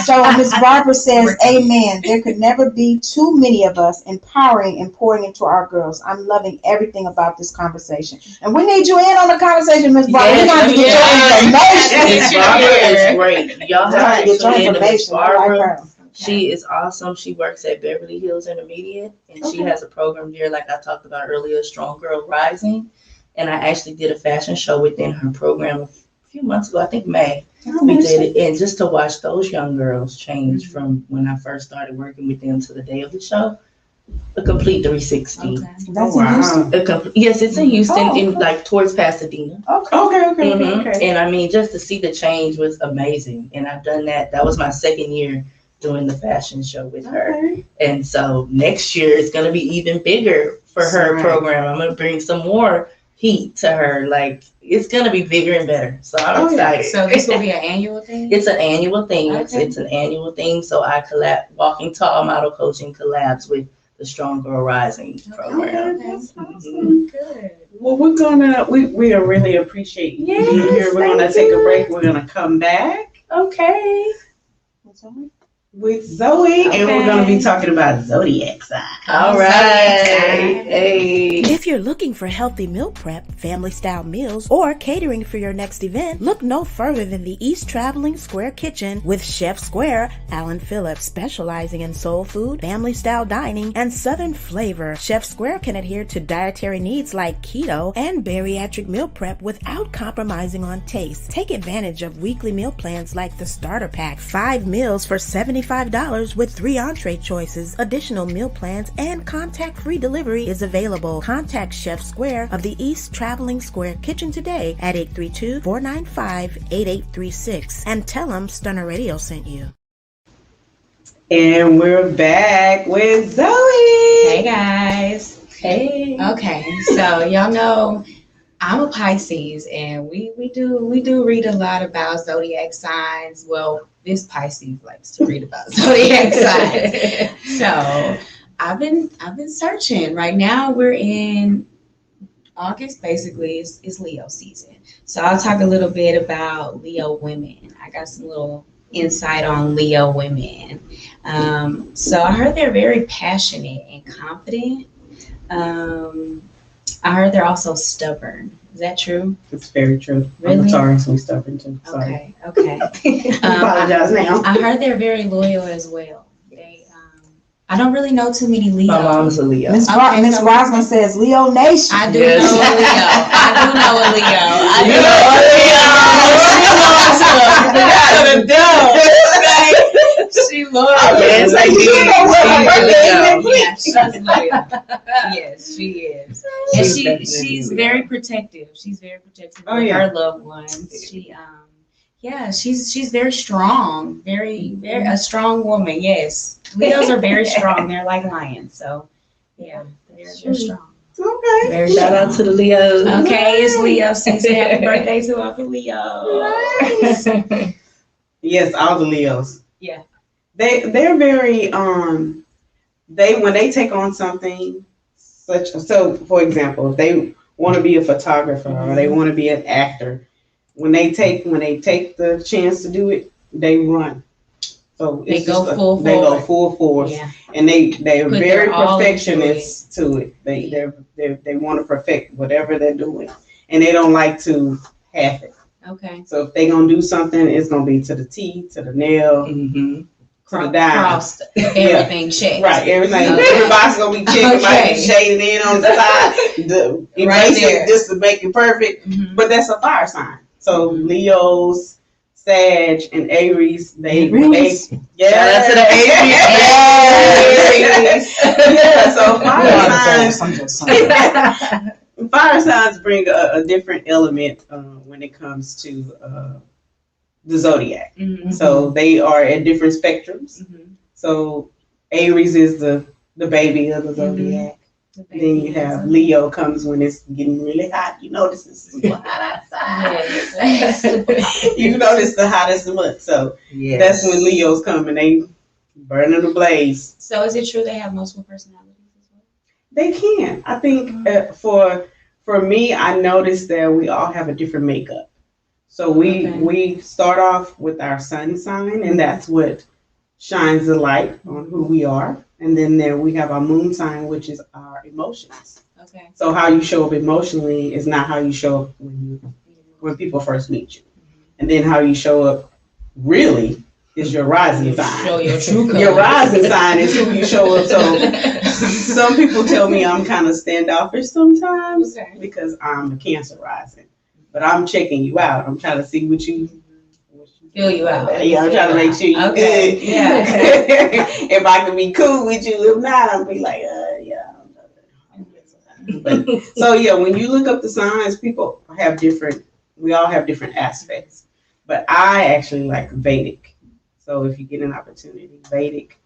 So Ms. Barbara says, amen. There could never be too many of us empowering and pouring into our girls. I'm loving everything about this conversation. And we need you in on the conversation, Ms. Barbara. We're going to get your information. Ms. Barbara is great. Y'all have to get your tune in to Ms. information. I like Barbara. her. She is awesome. She works at Beverly Hills Intermediate, and she has a program there, like I talked about earlier, Strong Girl Rising. And I actually did a fashion show within her program a few months ago, I think May. We did it, and just to watch those young girls change from when I first started working with them to the day of the show, a complete 360. Okay. That's in Houston. Yes, it's in Houston, in like towards Pasadena. Okay. And I mean, just to see the change was amazing. And I've done that. That was my second year doing the fashion show with her. And so next year it's going to be even bigger for her program. I'm going to bring some more heat to her. Like, it's going to be bigger and better. So I'm excited. So this will be an annual thing? It's an annual thing. Okay. It's an annual thing. So I Walking Tall Model Coaching collabs with the Strong Girl Rising program. That's awesome. Good. Well, we really appreciate you being here. We're gonna take a break. We're gonna come back. Okay. With Zoe, and we're going to be talking about zodiac signs. All right. Hey. If you're looking for healthy meal prep, family style meals, or catering for your next event, look no further than the East Traveling Square Kitchen with Chef Square Alan Phillips, specializing in soul food, family style dining, and southern flavor. Chef Square can adhere to dietary needs like keto and bariatric meal prep without compromising on taste. Take advantage of weekly meal plans like the Starter Pack, 5 meals for $75 with 3 entree choices. Additional meal plans and contact-free delivery is available. Contact Chef Square of the East Traveling Square Kitchen today at 832-495-8836 and tell them Stunner Radio sent you. And we're back with Zoe. Hey guys. Hey. Okay, so y'all know I'm a Pisces, and we do read a lot about zodiac signs. Well, this Pisces likes to read about zodiac signs. So I've been searching. Right now we're in August. Basically, is Leo season. So I'll talk a little bit about Leo women. I got some little insight on Leo women. So I heard they're very passionate and confident. I heard they're also stubborn. Is that true? It's very true. Really? I'm sorry, so we stubborn too. Sorry. Okay. Apologize now. I heard they're very loyal as well. They, I don't really know too many Leos. My mom's a Leo. Miss Roslyn says Leo Nation. I do know a Leo. I do know a Leo. She loyal. Yes, I She's loyal. Yes, she is. And she's very protective. She's very protective of her loved ones. She's very strong. Very a strong woman. Yes. Leos are very strong. They're like lions. So they're strong. Okay. Very Shout out to the Leos. Okay, it's Leo season. Happy birthday to all the Leos. Yes, all the Leos. Yeah. They're very when they take on something so for example, if they want to be a photographer or they want to be an actor, when they take the chance to do it, they run. So they go full force. Yeah. And they're very perfectionist to it. They want to perfect whatever they're doing, and they don't like to half it. Okay. So if they're gonna do something, it's gonna be to the T, to the nail, to the dime. Crossed everything checked. Right, everything. Everybody's gonna be checked. Might be shaded in on the side, just to make it perfect. Mm-hmm. But that's a fire sign. So Leos, Sag, and Aries, they yeah. Shout out to the Aries. Yeah, so fire signs bring a different element when it comes to the zodiac. Mhm. So they are at different spectrums. Mhm. So Aries is the baby of the zodiac. The Then baby you is have a- Leo comes when it's getting really hot. You notice it's super hot outside. Yes. You notice the hottest month. So Yes. that's when Leos come and they burning the blaze. So is it true they have multiple personalities as well? They can. I think for me, I noticed that we all have a different makeup. So we start off with our sun sign, and that's what shines the light on who we are. And then there we have our moon sign, which is our emotions. Okay. So how you show up emotionally is not how you show up when people first meet you. And then how you show up really is your rising sign. Show your true colors. Your rising sign is who you show up. So some people tell me I'm kind of standoffish sometimes because I'm a Cancer rising. But I'm checking you out. I'm trying to see what you Fill you out. Yeah, I'm trying to make sure you're Okay, good. yeah. If I can be cool with you, if not, I'll be like, yeah. But, so yeah, when you look up the signs, people have we all have different aspects. But I actually like Vedic. So if you get an opportunity, Vedic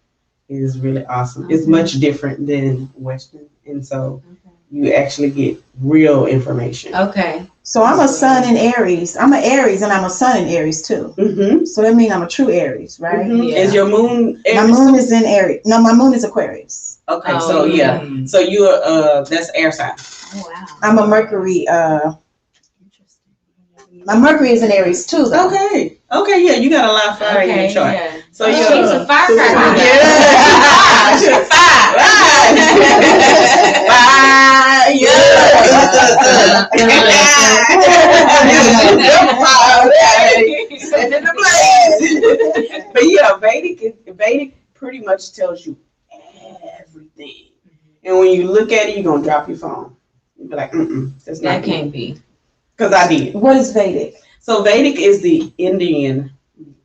is really awesome. It's much different than Western. And so you actually get real information. Okay. So I'm a sun in Aries. I'm an Aries and I'm a sun in Aries too. Mm-hmm. So that means I'm a true Aries, right? Mm-hmm. Yeah. Is your moon My Aries? moon is in Aries. No, my moon is Aquarius. Okay, Oh, so yeah. Mm. So you're that's air sign. Oh wow. I'm a Mercury. My Mercury is in Aries too, though. Okay. Okay, yeah, you got a lot of fire in your chart. Yeah. So She's you're a firecracker. Yeah. But yeah, Vedic pretty much tells you everything. And when you look at it, you're gonna drop your phone. You'll be like, that's not That can't be. because I did. What is Vedic? So Vedic is the Indian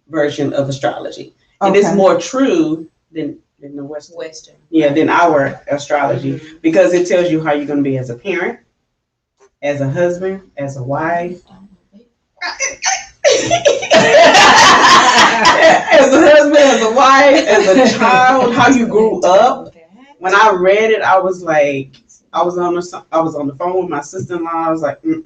version of astrology. And it's more true than the Western. Yeah, than our astrology, because it tells you how you're going to be as a parent, as a husband, as a wife, as a husband, as a wife, as a child, how you grew up. When I read it, I was like, I was on the phone with my sister-in-law. I was like, I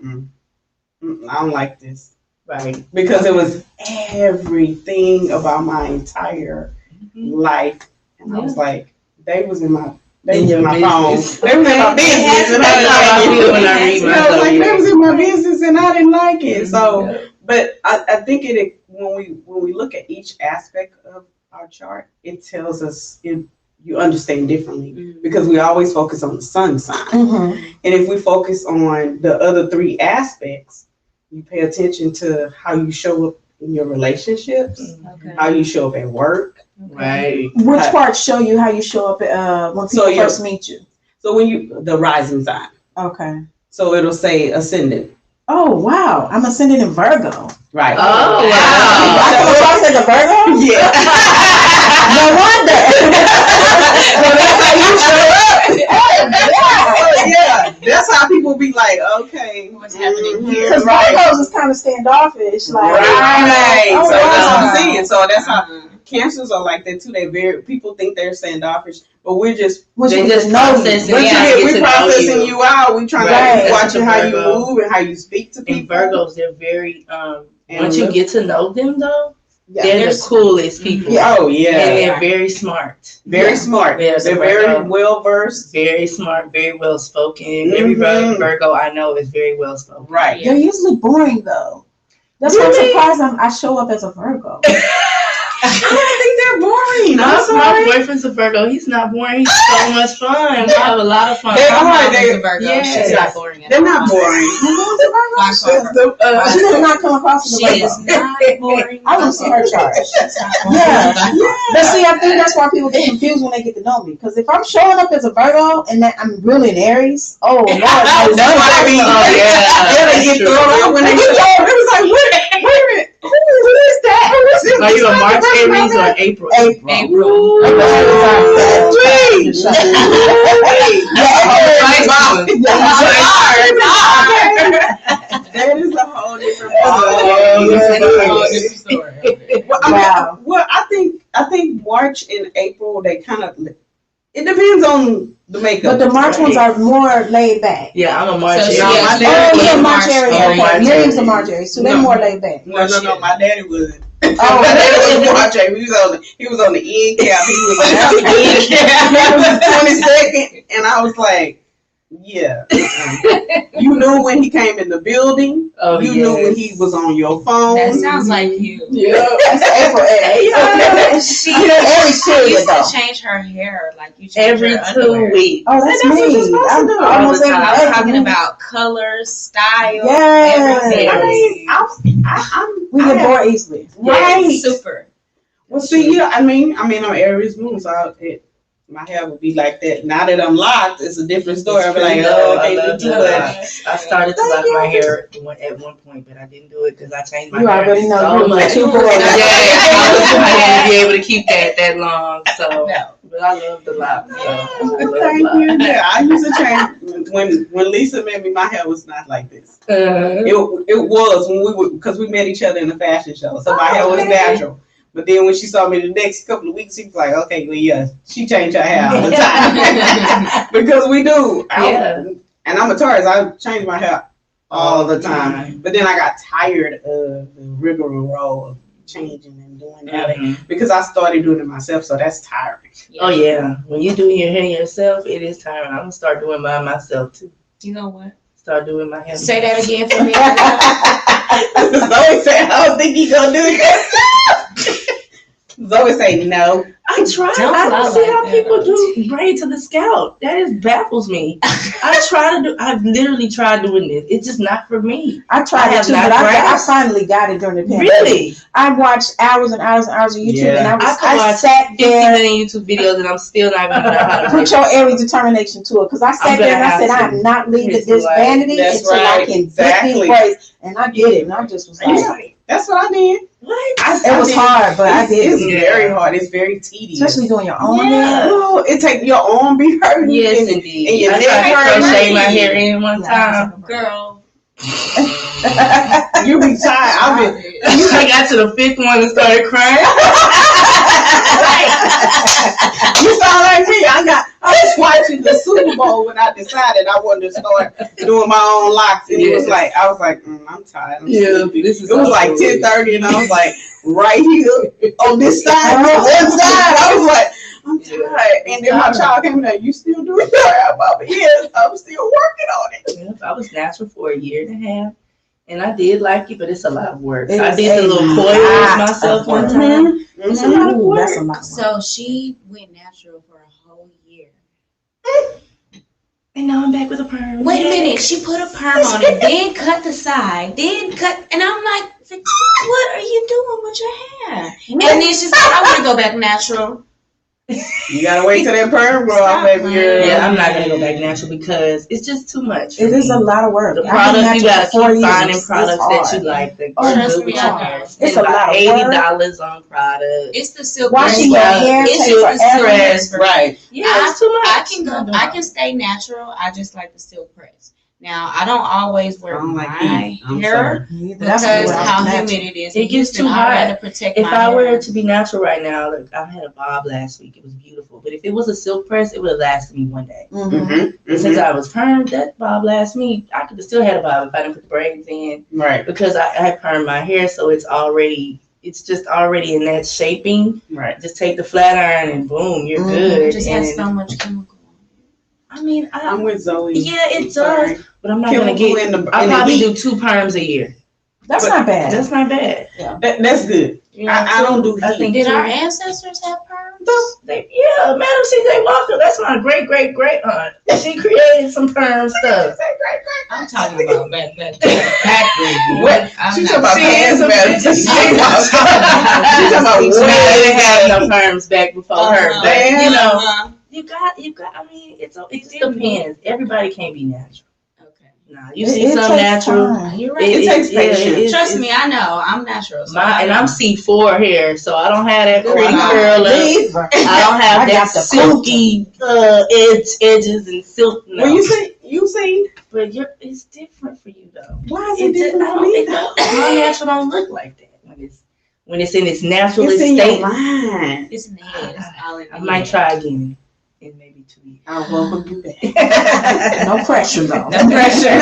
don't like this, right? Because it was everything about my entire life. And I was like, they was in my phone. They was in my business. And I was in my business and I didn't like it. So, but I think when we look at each aspect of our chart, it tells us you understand differently, because we always focus on the sun sign. And if we focus on the other three aspects, you pay attention to how you show up in your relationships, how you show up at work. Right. Which parts show you how you show up when people first meet you? So the rising sign. Okay. So it'll say ascendant. Oh wow, I'm ascendant in Virgo. Right. Oh, wow. I come across as a Virgo? Yeah. No wonder. Well, that's how you show up. Yeah. That's how people be like, okay, what's happening here? Because Virgos is kind of standoffish. Like, right. Oh, So that's what wow. I'm saying. So that's how Cancers are like that too. People think they're standoffish, but we're just They just processing. we're processing you out. We trying Right. to watching how you Virgo. move and how you speak to And people. Virgos, they're very, And once you look- get to know them though, Yeah. they're the coolest people. Yeah. Oh yeah. And they're very smart. Very smart. Yeah, They're so very Virgo. well versed. Very smart, very well spoken. Every Mhm. Virgo I know is very well spoken. Right. They're usually boring though. That's why I'm surprised I show up as a Virgo. I don't think they're boring. I'm My sorry. boyfriend's a Virgo. He's not boring. He's so much fun. We have a lot of fun. They My are. mom is They- a Virgo. yeah. She's not boring. They're not boring. My mom's a Virgo. My car. She does not come across as a She Virgo. is not boring. I don't see her chart. Yeah. But see, I think that's why people get confused when they get to know me. Because if I'm showing up as a Virgo and that I'm really an Aries, oh Lord, That's what I mean. Oh, yeah. Yeah, they get thrown out when they get told. It was like, Are you a March Aries or April? April. That is a whole different Wow. Well, I think March and April, they kind of, it depends on the makeup. But the March ones are more laid back. Yeah, I'm a March So Aries. she has- my Oh, daddy you're a was March area. Oh, Okay, March Miriam's a area. March area, so they're No. more laid back. No, my daddy wasn't. Oh, My daddy was March. He was on the end cap. He was on the end cap. He was 22nd, and I was like, yeah. You knew when he came in the building. Oh, You knew when he was on your phone. That sounds like you. Yeah. that's April area. She Aries period used though. to change her hair, like you change Every her 2 underwear. weeks. Oh, that's That's what me. you're supposed to I'm do. almost All the every time. day. I'm talking about colors, style, Yes. everything. I mean, We get bored easily. right. Super. Well, see, yeah, I'm Aries moon, so my hair would be like that. Now that I'm locked, it's a different story. I'll be like, oh, I okay, love too the much. locks. I started to lock my hair at one point, but I didn't do it because I changed my You hair already know so you were much. too bored. I didn't be able to keep that long. So, No. but I love the locks. So I love Thank locks. you. Yeah, I used to change when Lisa met me. My hair was not like this. It was when because we met each other in a fashion show, so my hair was natural. But then when she saw me the next couple of weeks, she was like, okay, well, yeah, she changed her hair all the time. Because we do. Yeah. And I'm a Taurus. I change my hair all the time. But then I got tired of the rigmarole of changing and doing that because I started doing it myself, so that's tiring. Oh yeah, when you do your hair yourself, it is tiring. I'm gonna start doing mine myself too. You know what? Start doing my hair. Say that again for me. Zoe said, I don't think he's gonna do it. Zoe say no. I try. Don't I lie don't see like how that. people do braid to the scalp. That just baffles me. I've literally tried doing this. It's just not for me. I tried I it have too, not but I grasped. finally got it during the pandemic. Really? I watched hours and hours and hours of YouTube, Yeah. and I could I watch sat 50 there. million YouTube videos and I'm still not even know how to Put braid. your Aries determination to it, because I sat I'm there and I gonna said, have to. I'm not leaving It's this like- vanity That's until I right, can get exactly. these braids. And I did it, and I just was like, Yeah. That's what I did. What? it was hard, but I did It's it. very hard. It's very tedious. Especially doing your own Yeah. hair. Oh, it take your arm be hurting. Yes, and indeed. your I neck tried to hurt. crochet my hair in one time. Girl. You be tired. I got to the 5th one and started crying. You sound like me. I was watching the Super Bowl when I decided I wanted to start doing my own locks, and it was like I was like, I'm tired. I'm sleepy. this is It was like awesome. 10:30, and I was like, right here on this side, on one side. I was like, I'm tired. And then my child came in there. You still doing your hair, Mama? Yes, I'm still working on it. Yep, I was natural for a year and a half, and I did like it, but it's a lot of work. It I is did the a little lot coils myself of one work. time. It's a lot of Ooh, work. that's a lot. Of work. So she went natural for a whole year. And now I'm back with a perm. Wait a minute. She put a perm on it, then cut the side, then cut. And I'm like, what are you doing with your hair? And then she said, I want to go back natural. You gotta wait till that perm grow off, baby girl. Yeah, I'm not gonna go back natural because it's just too much. for It is me. a lot of work. The I've been products you natural gotta for 4 keep years. finding It's products hard. that you like. That Oh, go trust good me, with I your know. hair. It's Spend a lot about of $80 on products. It's the silk Washing press. your hair It's takes just the silk forever. press for me. Right. Yeah, it's too much. I can stay natural. I just like the silk press. Now I don't always I wear don't like my heat. I'm hair That's because what I how was humid it is. It in gets Houston. too I'd hot. rather protect If my I hair. were to be natural right now, look, I had a bob last week. It was beautiful. But if it was a silk press, it would have lasted me one day. Mhm. And since I was permed, that bob lasted me. I could have still had a bob if I didn't put the braids in Right. because I permed my hair, so it's just already in that shaping. Right. Just take the flat iron and boom, you're Mhm. good. It just has And, so much chemical. I mean, I'm with Zoe. yeah, it Sorry. does, but I'm not gonna Chemical get. in the I in the probably heat. do 2 perms a year. That's But not bad. That's not bad. That's good. You know, I don't do I heat. think Did two- our ancestors have perms? Yeah, Madam C.J. Walker. That's my great aunt. She created some perm stuff. I'm talking about back then. What? I'm She's not- talking about She is pants a better. bitch. She's talking about She way didn't have no perms back before her. Uh-huh. But, you know, Uh-huh. you got. I mean, it just depends. Everybody can't be natural. Okay. Nah, you see some natural. You're right. It takes patience. Trust me, I know. I'm natural. So I'm C4 hair, so I don't have that Good pretty one. curl. Leave. I don't have I that got the silky edges and silk. No. Well, you see, But it's different for you though. why is it different I for don't me? think my natural don't look like that when it's in its natural It's in your state. mind. It's in the head. It's all in the I head. might try again in maybe 2 years. I welcome you back. No pressure though. No pressure.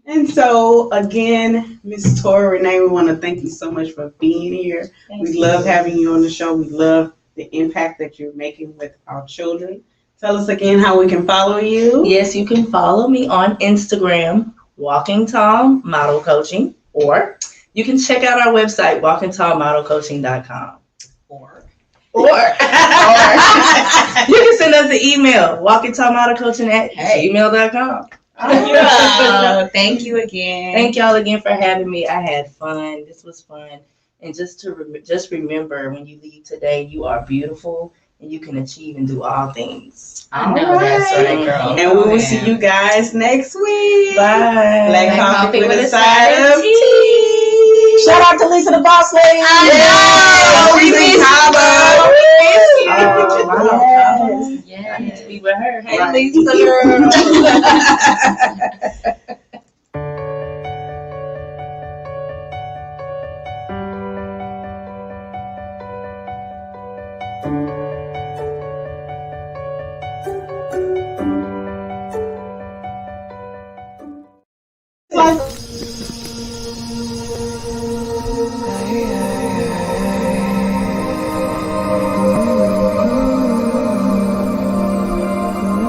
And so, again, Ms. Tori Renee, we want to thank you so much for being here. We love having you on the show. We love the impact that you're making with our children. Tell us again how we can follow you. Yes, you can follow me on Instagram, Walking Tall Model Coaching, or you can check out our website, walkingtallmodelcoaching.com. Or Or you can send us an email, walkingtallmodelcoaching@gmail.com. Thank you again. Thank y'all again for having me. I had fun. This was fun. And just remember, when you leave today, you are beautiful and you can achieve and do all things. I know that's right, girl. And we will see you guys next week. Bye. Black coffee with a side of tea. Shout out to Lisa the Boss Lady. We miss you. I need to be with her. Hey, Right. Lisa girl. Like